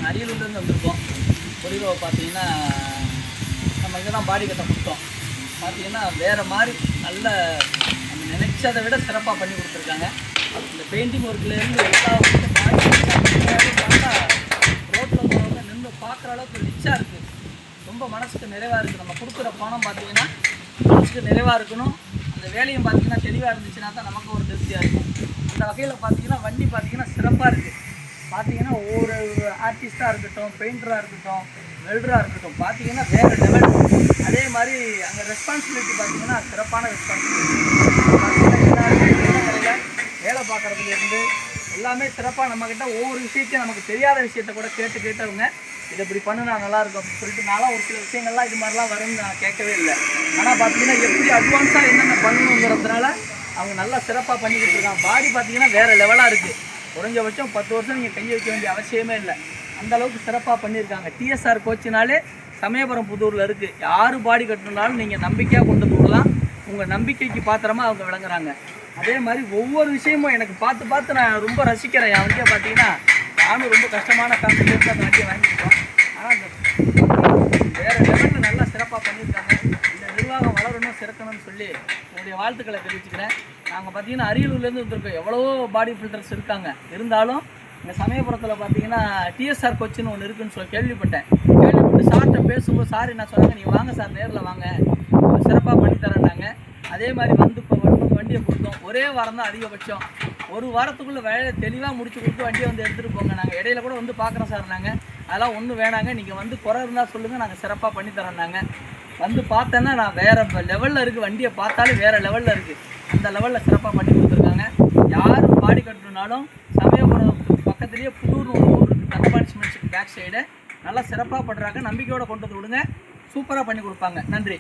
அரியலூர்லேருந்து வந்திருக்கோம். பொறிவை பார்த்தீங்கன்னா நம்ம இங்கே தான் பாடி கட்ட கொடுத்தோம். பார்த்தீங்கன்னா வேறு மாதிரி நல்ல நம்ம நினைச்சதை விட சிறப்பாக பண்ணி கொடுத்துருக்காங்க. இந்த பெயிண்டிங் ஒர்க்லேருந்து எல்லா பார்த்தா ரோட்டில் போகிறவங்க நின்று பார்க்குற அளவுக்கு ரிச்சாக இருக்குது. ரொம்ப மனசுக்கு நிறைவாக இருக்குது. நம்ம கொடுக்குற பணம் பார்த்தீங்கன்னா மனசுக்கு நிறைவாக இருக்கணும். அந்த வேலையும் பார்த்தீங்கன்னா தெளிவாக இருந்துச்சுன்னா தான் நமக்கு ஒரு திருப்தியாக இருக்கும். அந்த வகையில் பார்த்தீங்கன்னா வண்டி பார்த்தீங்கன்னா சிறப்பாக இருக்குது. பார்த்தீங்கன்னா ஒவ்வொரு ஆர்டிஸ்ட்டாக இருக்கட்டும், பெயிண்டராக இருக்கட்டும், வெல்டராக இருக்கட்டும், பார்த்தீங்கன்னா வேறு லெவல். அதே மாதிரி அங்கே ரெஸ்பான்சிபிலிட்டி பார்த்தீங்கன்னா சிறப்பான ரெஸ்பான்சிபிலிட்டி. பார்த்தீங்கன்னா எல்லாருமே முறையில் வேலை பார்க்குறதுலேருந்து எல்லாமே சிறப்பாக நம்மக்கிட்ட ஒவ்வொரு விஷயத்தையும் நமக்கு தெரியாத விஷயத்த கூட கேட்டவங்க இதை இப்படி பண்ணுனா நல்லாயிருக்கும் அப்படின்னு சொல்லிட்டு நான்லாம் ஒரு சில விஷயங்கள்லாம் இது மாதிரிலாம் வரும்னு நான் கேட்கவே இல்லை. ஆனால் பார்த்தீங்கன்னா எப்படி அட்வான்ஸாக என்னென்ன பண்ணணுங்கிறதுனால அவங்க நல்லா சிறப்பாக பண்ணி கொடுத்துருக்காங்க. பாடி பார்த்தீங்கன்னா வேறு லெவலாக இருக்குது. குறைஞ்சபட்சம் 10 வருஷம் நீங்கள் கையை வைக்க வேண்டிய அவசியமே இல்லை. அந்தளவுக்கு சிறப்பாக பண்ணியிருக்காங்க. டிஎஸ்ஆர் கோச்சினாலே சமயபுரம் புதூரில் இருக்குது. யார் பாடி கட்டணுனாலும் நீங்கள் நம்பிக்கையாக கொண்டு போகலாம். உங்கள் நம்பிக்கைக்கு பாத்திரமாக அவங்க விளங்குறாங்க. அதே மாதிரி ஒவ்வொரு விஷயமும் எனக்கு பார்த்து நான் ரொம்ப ரசிக்கிறேன். என் வண்டியை பார்த்தீங்கன்னா நானும் ரொம்ப கஷ்டமான காலத்துலேருந்து அந்த வண்டியை வாங்கியிருக்கோம். ஆனால் அந்த வேறு லெவலில் நல்லா சிறப்பாக பண்ணியிருக்காங்க. இந்த நிர்வாகம் வளரணும், சிறக்கணும்னு சொல்லி என்னுடைய வாழ்த்துக்களை தெரிவிச்சுக்கிறேன். நாங்கள் பார்த்தீங்கன்னா அரியலூர்லேருந்து வந்திருக்கோம். எவ்வளவோ பாடி ஃபில்டர்ஸ் இருக்காங்க. இருந்தாலும் இந்த சமயபுரத்தில் பார்த்தீங்கன்னா டிஎஸ்ஆர் கோச்சின்னு ஒன்று இருக்குதுன்னு சொல்லி கேள்விப்பட்டு சார்கிட்ட பேசும்போது சார் என்ன சொன்னாங்க, நீங்கள் வாங்க சார், நேரில் வாங்க, சிறப்பாக பண்ணித்தரேன்னாங்க. அதே மாதிரி வந்து இப்போ வண்டியை கொடுத்தோம். ஒரே வாரம் தான் அதிகபட்சம். ஒரு வாரத்துக்குள்ளே வேலையை தெளிவாக முடிச்சு கொடுத்து வண்டியை வந்து எடுத்துகிட்டு போங்க. நாங்கள் இடையில கூட வந்து பார்க்குறோம் சார். நாங்கள் அதெல்லாம் ஒன்றும் வேணாங்க, நீங்கள் வந்து குறை இருந்தால் சொல்லுங்கள், நாங்கள் சிறப்பாக பண்ணித்தரோன்னாங்க. வந்து பார்த்தேன்னா நான் வேறு லெவலில் இருக்குது. வண்டியை பார்த்தாலே வேறு லெவலில் இருக்குது. அந்த லெவலில் சிறப்பாக பண்ணி கொடுத்துருக்காங்க. யார் பாடி கட்டணுனாலும் சமயபுரம் பக்கத்துலேயே புதூர்னு ஒரு ஊர் இருக்குது. தங்கபாடி சிமெண்ட்ஸுக்கு பேக் சைடு நல்லா சிறப்பாக பண்ணுறாங்க. நம்பிக்கையோடு கொண்டு வந்து விடுங்க. சூப்பராக பண்ணி கொடுப்பாங்க. நன்றி.